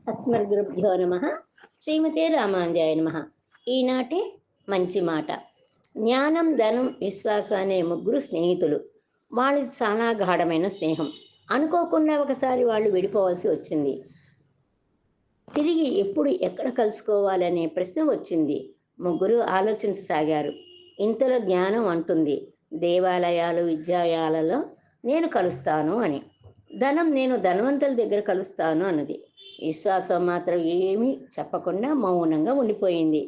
అస్మద్గురుభ్యో నమ. శ్రీమతే రామాంజాయ నమ. ఈనాటి మంచి మాట. జ్ఞానం, ధనం, విశ్వాసం అనే ముగ్గురు స్నేహితులు. వాళ్ళది చాలా గాఢమైన స్నేహం. అనుకోకుండా ఒకసారి వాళ్ళు విడిపోవాల్సి వచ్చింది. తిరిగి ఎప్పుడు ఎక్కడ కలుసుకోవాలనే ప్రశ్న వచ్చింది. ముగ్గురు ఆలోచించసాగారు. ఇంతలో జ్ఞానం అంటుంది, దేవాలయాలు విద్యాలయాలలో నేను కలుస్తాను అని. ధనం, నేను ధనవంతుల దగ్గర కలుస్తాను అన్నది. విశ్వాసం మాత్రం ఏమీ చెప్పకుండా మౌనంగా ఉండిపోయింది.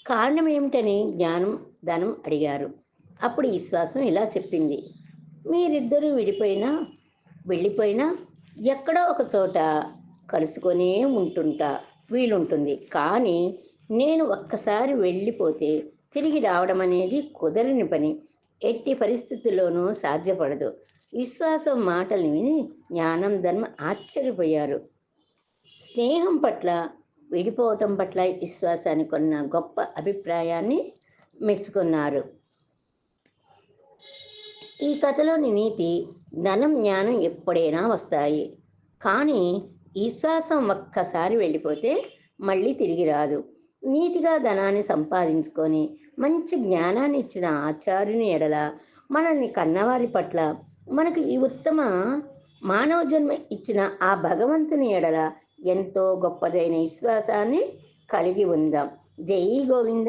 కారణం ఏమిటని జ్ఞానం, ధనం అడిగారు. అప్పుడు విశ్వాసం ఇలా చెప్పింది, మీరిద్దరూ వెళ్ళిపోయినా ఎక్కడో ఒక చోట కలుసుకొనే వీలుంటుంది. కానీ నేను ఒక్కసారి వెళ్ళిపోతే తిరిగి రావడం అనేది కుదరని పని. ఎట్టి పరిస్థితుల్లోనూ సాధ్యపడదు. విశ్వాసం మాటలు విని జ్ఞానం, ధర్మ ఆశ్చర్యపోయారు. స్నేహం పట్ల, విడిపోవటం పట్ల విశ్వాసానికి ఉన్న గొప్ప అభిప్రాయాన్ని మెచ్చుకున్నారు. ఈ కథలోని నీతి, ధనం, జ్ఞానం ఎప్పుడైనా వస్తాయి, కానీ విశ్వాసం ఒక్కసారి వెళ్ళిపోతే మళ్ళీ తిరిగి రాదు. నీతిగా ధనాన్ని సంపాదించుకొని మంచి జ్ఞానాన్ని ఇచ్చిన ఆచార్యుని ఎడల, మనల్ని కన్నవారి పట్ల, మనకు ఈ ఉత్తమ మానవ జన్మ ఇచ్చిన ఆ భగవంతుని ఎడల ఎంతో గొప్పదైన విశ్వాసాన్ని కలిగి ఉందాం. జై గోవింద.